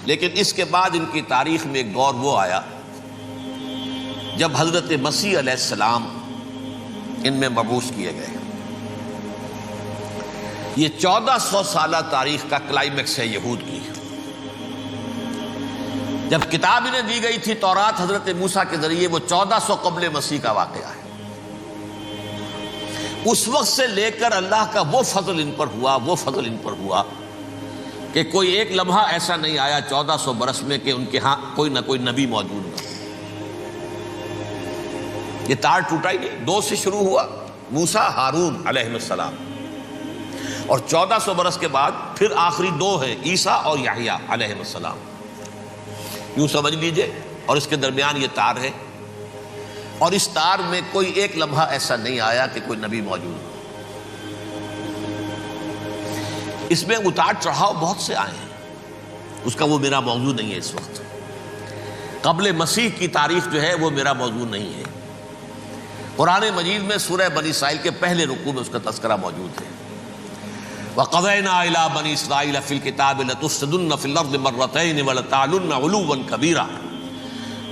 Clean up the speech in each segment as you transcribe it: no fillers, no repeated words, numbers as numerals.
لیکن اس کے بعد ان کی تاریخ میں ایک دور وہ آیا جب حضرت مسیح علیہ السلام ان میں مبعوث کیے گئے۔ یہ 1400 سالہ تاریخ کا کلائمیکس ہے یہود کی۔ جب کتاب انہیں دی گئی تھی تورات حضرت موسیٰ کے ذریعے، وہ 1400 قبل مسیح کا واقعہ ہے۔ اس وقت سے لے کر اللہ کا وہ فضل ان پر ہوا کہ کوئی ایک لمحہ ایسا نہیں آیا 1400 برس میں کہ ان کے ہاں کوئی نہ کوئی نبی موجود نہ۔ یہ تار ٹوٹا ہی نہیں، 2 سے شروع ہوا، موسیٰ ہارون علیہ السلام، اور 1400 برس کے بعد پھر آخری 2 ہیں، عیسیٰ اور یحییٰ علیہ السلام۔ یوں سمجھ لیجئے، اور اس کے درمیان یہ تار ہے، اور اس تار میں کوئی ایک لمحہ ایسا نہیں آیا کہ کوئی نبی موجود ہو۔ اس میں اتار چڑھاؤ بہت سے آئے ہیں، اس کا وہ میرا موضوع نہیں ہے اس وقت۔ قبل مسیح کی تاریخ جو ہے وہ میرا موضوع نہیں ہے۔ قرآن مجید میں سورہ بنی اسرائیل کے پہلے رکوع میں اس کا تذکرہ موجود ہے۔ وَقَضَيْنَا إِلَىٰ بَنِي إِسْرَائِيلَ فِي الْكِتَابِ لَتُفْسِدُنَّ فِي الْأَرْضِ مَرَّتَيْنِ وَلَتَعْلُنَّ عُلُوًّا كَبِيرًا۔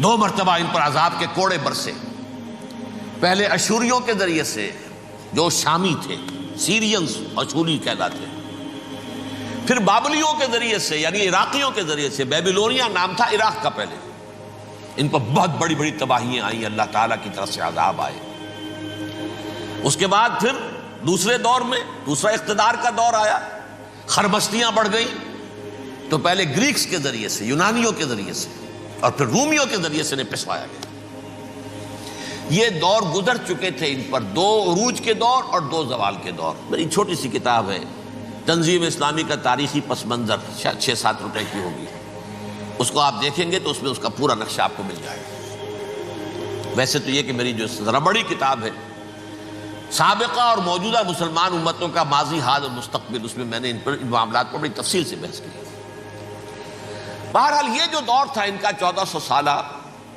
2 مرتبہ ان پر عذاب کے کوڑے برسے، پہلے اشوریوں کے ذریعے سے جو شامی تھے، سیرینز اشوری کہلاتے ہیں، پھر بابلیوں کے ذریعے سے یعنی عراقیوں کے ذریعے سے، بیبیلونیا نام تھا عراق کا پہلے، ان پر بہت بڑی بڑی تباہیاں آئیں، اللہ تعالیٰ کی طرف سے عذاب آئے۔ اس کے بعد پھر دوسرے دور میں دوسرا اقتدار کا دور آیا، خربستیاں بڑھ گئیں، تو پہلے گریکس کے ذریعے سے، یونانیوں کے ذریعے سے، اور پھر رومیوں کے ذریعے سے انہیں پسوایا گیا۔ یہ دور گزر چکے تھے ان پر، 2 عروج کے دور اور 2 زوال کے دور۔ میری چھوٹی سی کتاب ہے تنظیم اسلامی کا تاریخی پس منظر، شاید 6-7 روپے کی ہوگی، اس کو آپ دیکھیں گے تو اس میں اس کا پورا نقشہ آپ کو مل جائے گا۔ ویسے تو یہ کہ میری جو ذرا بڑی کتاب ہے سابقہ اور موجودہ مسلمان امتوں کا ماضی، حال اور مستقبل، اس میں میں نے ان معاملات پر بڑی تفصیل سے بحث کی۔ بہرحال یہ جو دور تھا ان کا 1400 سالہ،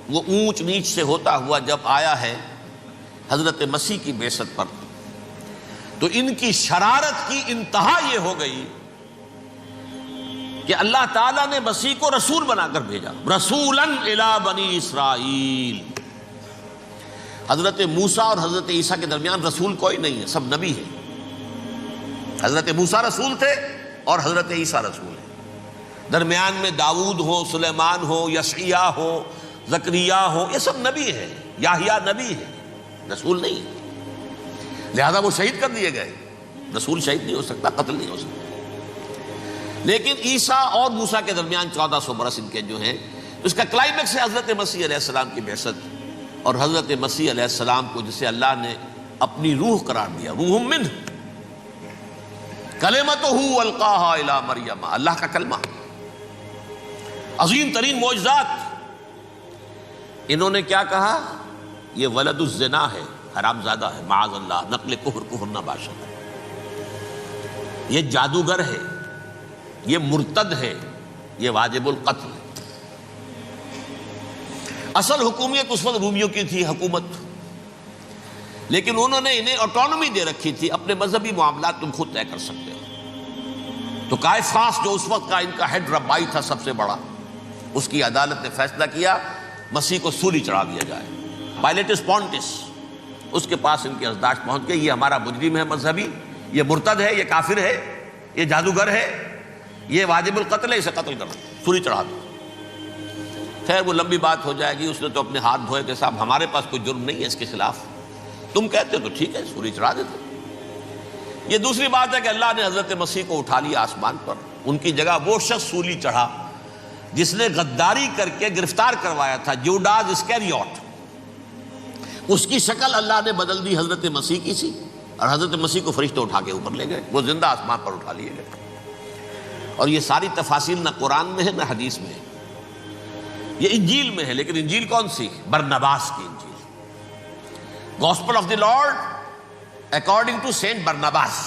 وہ اونچ نیچ سے ہوتا ہوا جب آیا ہے حضرت مسیح کی بعثت پر، تو ان کی شرارت کی انتہا یہ ہو گئی کہ اللہ تعالیٰ نے مسیح کو رسول بنا کر بھیجا، رسولاً الی بنی اسرائیل۔ حضرت موسیٰ اور حضرت عیسیٰ کے درمیان رسول کوئی نہیں ہے، سب نبی ہیں۔ حضرت موسیٰ رسول تھے اور حضرت عیسیٰ رسول ہیں۔ درمیان میں داؤد ہو، سلیمان ہو، یشعیاہ ہو، زکریا ہو، یہ سب نبی ہیں، یحییٰ نبی ہے، رسول نہیں ہے۔ لہذا وہ شہید کر دیے گئے، رسول شہید نہیں ہو سکتا، قتل نہیں ہو سکتا۔ لیکن عیسیٰ اور موسیٰ کے درمیان 1400 برس ان کے جو ہیں، اس کا کلائمیکس ہے حضرت مسیح علیہ السلام کی بعثت، اور حضرت مسیح علیہ السلام کو جسے اللہ نے اپنی روح قرار دیا، روح منہ، کلمتہ القاہا الی مریم، اللہ کا کلمہ، عظیم ترین معجزات۔ انہوں نے کیا کہا؟ یہ ولد الزنا ہے، حرام زادہ ہے، معاذ اللہ، نقل کفر نہ باشد، یہ جادوگر ہے، یہ مرتد ہے، یہ واجب القتل ہے۔ اصل حکومت اس وقت رومیوں کی تھی حکومت، لیکن انہوں نے انہیں آٹونومی دے رکھی تھی، اپنے مذہبی معاملات تم خود طے کر سکتے ہو۔ تو کائفاس جو اس وقت کا ان کا ہیڈ ربائی تھا سب سے بڑا، اس کی عدالت نے فیصلہ کیا مسیح کو سولی چڑھا دیا جائے۔ پائلیٹس پونٹس، اس کے پاس ان کی ازداش پہنچ گئی، یہ ہمارا مجرم ہے مذہبی، یہ مرتد ہے، یہ کافر ہے، یہ جادوگر ہے، یہ واجب القتل ہے، اسے قتل کرو، سولی چڑھا دو۔ خیر وہ لمبی بات ہو جائے گی، اس نے تو اپنے ہاتھ دھوئے کہ صاحب ہمارے پاس کوئی جرم نہیں ہے اس کے خلاف، تم کہتے ہو تو ٹھیک ہے، سولی چڑھا دیتے۔ یہ دوسری بات ہے کہ اللہ نے حضرت مسیح کو اٹھا لیا آسمان پر، ان کی جگہ وہ شخص سولی چڑھا جس نے غداری کر کے گرفتار کروایا تھا، جوڈاس اسکیریوٹ، اس کی شکل اللہ نے بدل دی حضرت مسیح کی سی، اور حضرت مسیح کو فرشتے اٹھا کے اوپر لے گئے، وہ زندہ آسمان پر اٹھا لیے گئے۔ اور یہ ساری تفاصیل نہ قرآن میں ہے نہ حدیث میں ہے، یہ انجیل میں ہے۔ لیکن انجیل کون سی؟ برنباس کی انجیل، gospel of the Lord according to Saint Barnabas.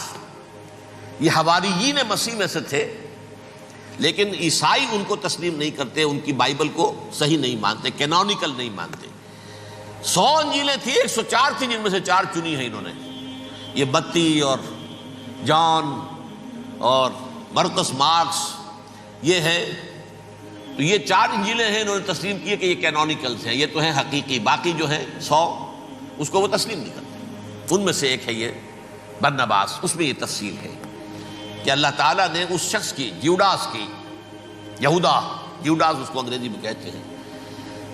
یہ حواریین مسیح میں سے تھے، لیکن عیسائی ان کو تسلیم نہیں کرتے، ان کی بائبل کو صحیح نہیں مانتے، کینونیکل نہیں مانتے۔ 100 انجیلیں تھیں، 104 تھیں، جن میں سے 4 چنی ہیں انہوں نے، یہ متی اور جان اور مرقس مارکس، یہ ہے تو یہ 4 انجیلیں ہیں، انہوں نے تسلیم کیے کہ یہ کینونیکلز ہیں، یہ تو ہیں حقیقی، باقی جو ہیں 100 اس کو وہ تسلیم نہیں کرتے۔ ان میں سے ایک ہے یہ برنباس، اس میں یہ تفصیل ہے کہ اللہ تعالیٰ نے اس شخص کی، جیوڈاس کی، جیوڈاس اس کو انگریزی میں کہتے ہیں،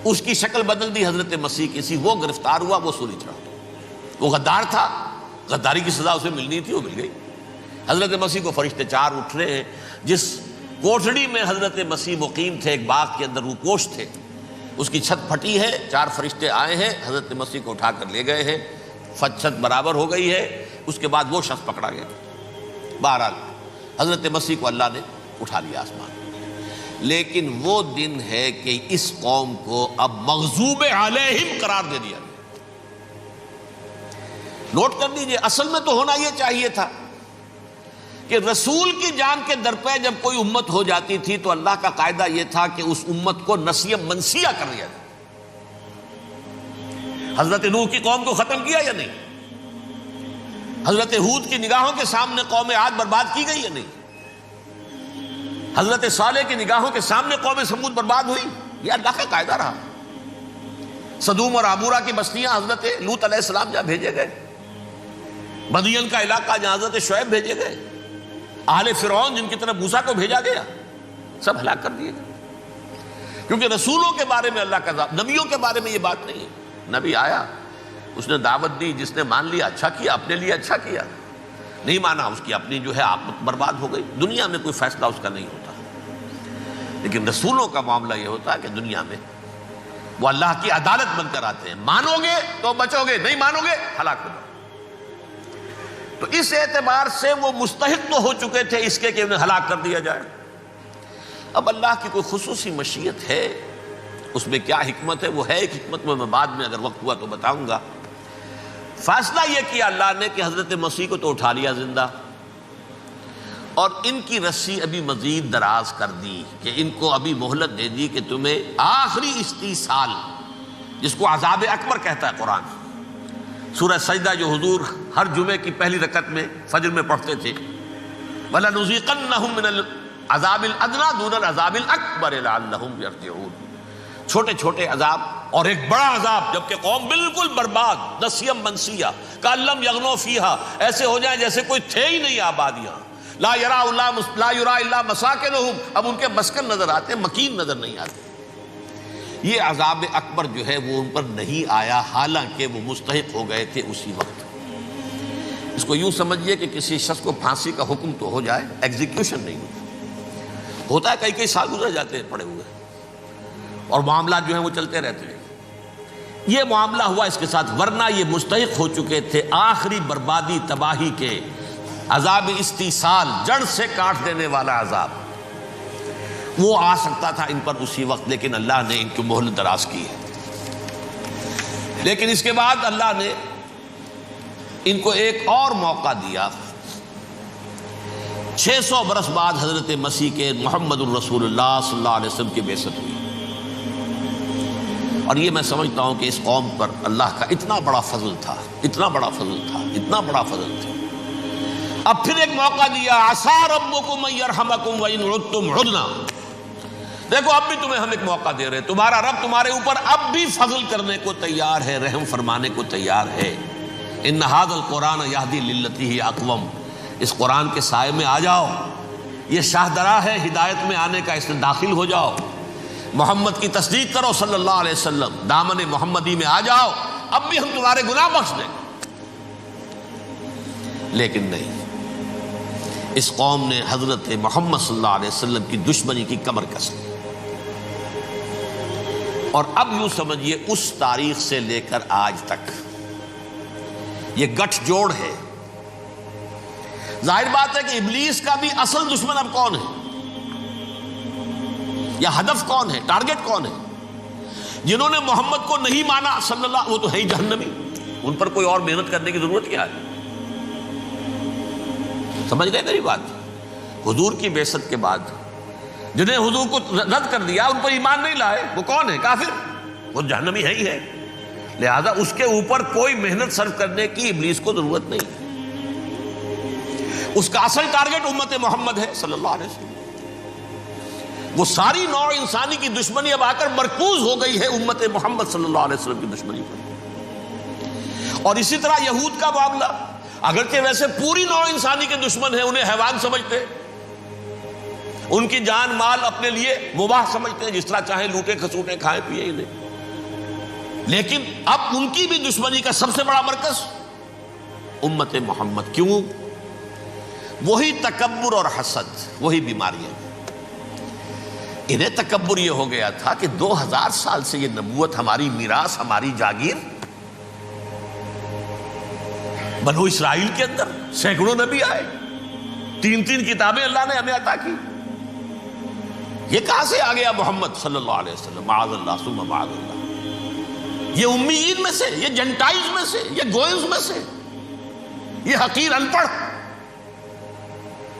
اس کی شکل بدل دی حضرت مسیح کی سی، وہ گرفتار ہوا، وہ سولی چڑھا۔ وہ غدار تھا، غداری کی سزا اسے ملنی تھی، وہ مل گئی۔ حضرت مسیح کو فرشتے 4 اٹھ رہے ہیں، جس کوٹھڑی میں حضرت مسیح مقیم تھے، ایک باغ کے اندر روپوش تھے، اس کی چھت پھٹی ہے، 4 فرشتے آئے ہیں، حضرت مسیح کو اٹھا کر لے گئے ہیں، چھت برابر ہو گئی ہے، اس کے بعد وہ شخص پکڑا گیا۔ بہرحال حضرت مسیح کو اللہ نے اٹھا لیا آسمان۔ لیکن وہ دن ہے کہ اس قوم کو اب مغضوب علیہم قرار دے دیا۔ نوٹ کر لیجئے، اصل میں تو ہونا یہ چاہیے تھا کہ رسول کی جان کے درپے جب کوئی امت ہو جاتی تھی تو اللہ کا قاعدہ یہ تھا کہ اس امت کو نسیہ منسیہ کر دیا جائے۔ حضرت نوح کی قوم کو ختم کیا یا نہیں؟ حضرت ہود کی نگاہوں کے سامنے قوم عاد برباد کی گئی یا نہیں؟ حضرت صالح کی نگاہوں کے سامنے قوم سمود برباد ہوئی؟ یہ اللہ کا قاعدہ رہا۔ سدوم اور عمورہ کی بستیاں حضرت لوط علیہ السلام جہاں بھیجے گئے، مدین کا علاقہ جہاں حضرت شعیب بھیجے گئے، اہل فرعون جن کی طرف موسیٰ کو بھیجا گیا، سب ہلاک کر دیے گئے۔ کیونکہ رسولوں کے بارے میں اللہ کا ذات، نبیوں کے بارے میں یہ بات نہیں ہے۔ نبی آیا، اس نے دعوت دی، جس نے مان لیا اچھا کیا، اپنے لیے اچھا کیا، نہیں مانا اس کی اپنی جو ہے آپت برباد ہو گئی۔ دنیا میں کوئی فیصلہ اس کا نہیں ہوتا، لیکن رسولوں کا معاملہ یہ ہوتا ہے کہ دنیا میں وہ اللہ کی عدالت بن کر آتے ہیں، مانو گے تو بچو گے، نہیں مانو گے ہلاک ہو جاؤ۔ تو اس اعتبار سے وہ مستحق تو ہو چکے تھے اس کے کہ انہیں ہلاک کر دیا جائے۔ اب اللہ کی کوئی خصوصی مشیت ہے، اس میں کیا حکمت ہے؟ وہ ہے ایک حکمت، میں بعد میں اگر وقت ہوا تو بتاؤں گا۔ فیصلہ یہ کیا اللہ نے کہ حضرت مسیح کو تو اٹھا لیا زندہ، اور ان کی رسی ابھی مزید دراز کر دی، کہ ان کو ابھی مہلت دے دی کہ تمہیں آخری استیصال، جس کو عذاب اکبر کہتا ہے قرآن، سورہ سجدہ جو حضور ہر جمعے کی پہلی رکعت میں فجر میں پڑھتے تھے، وَلَنُذِيقَنَّهُم مِّنَ الْعَذَابِ الْأَدْنَىٰ دُونَ الْعَذَابِ الْأَكْبَرِ لَعَلَّهُمْ يَرْجِعُونَ۔ چھوٹے چھوٹے عذاب اور ایک بڑا عذاب، جبکہ قوم بالکل برباد، نسیم منسیہ، کأن لم یغنوا فیہا، ایسے ہو جائیں جیسے کوئی تھے ہی نہیں آبادیاں، لا یرا الا مساکنہم، اب ان کے مسکن نظر آتے، مکین نظر نہیں آتے۔ یہ عذاب اکبر جو ہے وہ ان پر نہیں آیا، حالانکہ وہ مستحق ہو گئے تھے اسی وقت۔ اس کو یوں سمجھیے کہ کسی شخص کو پھانسی کا حکم تو ہو جائے، ایگزیکیوشن نہیں ہوتا ہے، کئی سال گزر جاتے ہیں پڑے ہوئے، اور معاملات جو ہیں وہ چلتے رہتے ہیں۔ یہ معاملہ ہوا اس کے ساتھ، ورنہ یہ مستحق ہو چکے تھے آخری بربادی تباہی کے، عذاب استیصال، جڑ سے کاٹ دینے والا عذاب، وہ آ سکتا تھا ان پر اسی وقت، لیکن اللہ نے ان کی مہلت دراز کی ہے۔ لیکن اس کے بعد اللہ نے ان کو ایک اور موقع دیا۔ 600 برس بعد حضرت مسیح کے محمد الرسول اللہ صلی اللہ علیہ وسلم کی بعثت ہوئی، اور یہ میں سمجھتا ہوں کہ اس قوم پر اللہ کا اتنا بڑا فضل تھا، اتنا بڑا فضل تھا، اتنا بڑا فضل تھا۔ اب پھر ایک موقع دیا، عسیٰ ربکم ان یرحمکم وان عدتم عدنا، دیکھو اب بھی تمہیں ہم ایک موقع دے رہے ہیں، تمہارا رب تمہارے اوپر اب بھی فضل کرنے کو تیار ہے، رحم فرمانے کو تیار ہے۔ ان ھذا القرآن یہدی للتی ہی اقوم، اس قرآن کے سائے میں آ جاؤ، یہ شاہدرا ہے ہدایت میں آنے کا، اس میں داخل ہو جاؤ، محمد کی تصدیق کرو صلی اللہ علیہ وسلم، دامن محمدی میں آ جاؤ، اب بھی ہم تمہارے گناہ بخش دیں۔ لیکن نہیں، اس قوم نے حضرت محمد صلی اللہ علیہ وسلم کی دشمنی کی کمر کس لی، اور اب یوں سمجھیے اس تاریخ سے لے کر آج تک یہ گٹھ جوڑ ہے۔ ظاہر بات ہے کہ ابلیس کا بھی اصل دشمن اب کون ہے، یا ہدف کون ہے، ٹارگٹ کون ہے؟ جنہوں نے محمد کو نہیں مانا صلی اللہ، وہ تو ہے ہی جہنمی، ان پر کوئی اور محنت کرنے کی ضرورت کیا ہے؟ سمجھ گئے میری بات؟ حضور کی بعثت کے بعد جنہیں حضور کو رد کر دیا، ان پر ایمان نہیں لائے، وہ کون ہے؟ کافر، وہ جہنمی ہے ہی ہے۔ لہذا اس کے اوپر کوئی محنت صرف کرنے کی ابلیس کو ضرورت نہیں، اس کا اصل ٹارگٹ امت محمد ہے صلی اللہ علیہ وسلم۔ وہ ساری نوع انسانی کی دشمنی اب آ کر مرکوز ہو گئی ہے امت محمد صلی اللہ علیہ وسلم کی دشمنی پر. اور اسی طرح یہود کا معاملہ، اگرچہ ویسے پوری نوع انسانی کے دشمن ہیں، انہیں حیوان سمجھتے ہیں، ان کی جان مال اپنے لیے مباح سمجھتے ہیں، جس طرح چاہیں لوٹے کھسوٹے کھائیں پیئے انہیں، لیکن اب ان کی بھی دشمنی کا سب سے بڑا مرکز امت محمد. کیوں؟ وہی تکبر اور حسد، وہی بیماریاں. انہیں تکبر یہ ہو گیا تھا کہ 2000 سال سے یہ نبوت ہماری میراث، ہماری جاگیر. بنو اسرائیل کے اندر سینکڑوں نبی آئے، 3 کتابیں اللہ نے ہمیں عطا کی. یہ کہاں سے آ گیا محمد صلی اللہ علیہ وسلم؟ معاذ اللہ ثم معاذ اللہ. یہ امیین میں سے، یہ جنٹائلز میں سے، یہ گوئنز میں سے، یہ حقیر ان پڑھ.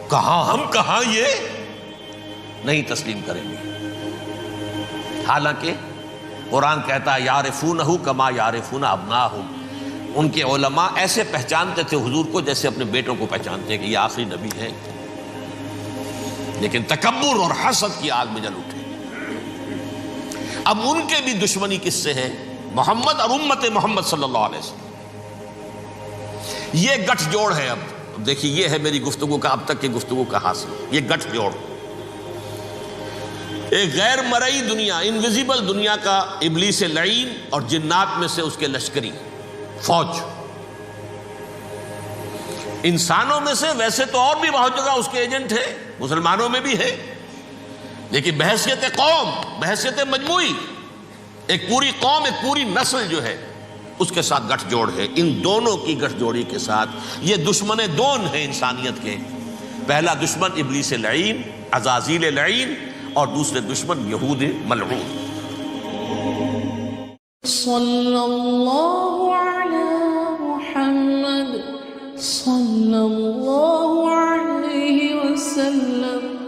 کہاں ہم، کہاں یہ نہیں تسلیم کریں گے. حالانکہ قرآن کہتا ہے یعرفونہ کما یعرفون ابناہم. ان کے علماء ایسے پہچانتے تھے حضور کو جیسے اپنے بیٹوں کو پہچانتے کہ یہ آخری نبی ہے، لیکن تکبر اور حسد کی آگ میں جل اٹھے. اب ان کے بھی دشمنی کس سے ہے؟ محمد اور امت محمد صلی اللہ علیہ وسلم. یہ گٹھ جوڑ ہے. اب دیکھیے، یہ ہے میری گفتگو کا اب تک کی گفتگو کا حاصل، یہ گٹھ جوڑ. ایک غیر مرئی دنیا، انویزیبل دنیا کا ابلیس لعین اور جنات میں سے اس کے لشکری فوج. انسانوں میں سے ویسے تو اور بھی بہت جگہ اس کے ایجنٹ ہیں، مسلمانوں میں بھی ہے، لیکن بحیثیت قوم، بحیثیت مجموعی، ایک پوری قوم، ایک پوری نسل جو ہے اس کے ساتھ گٹھ جوڑ ہے. ان دونوں کی گٹھ جوڑی کے ساتھ یہ دشمن دون ہیں انسانیت کے. پہلا دشمن ابلیس لعین، عزازیل لعین، اور دوسرے دشمن یہود ملعون. صلی اللہ علی محمد صلی اللہ علیہ وسلم.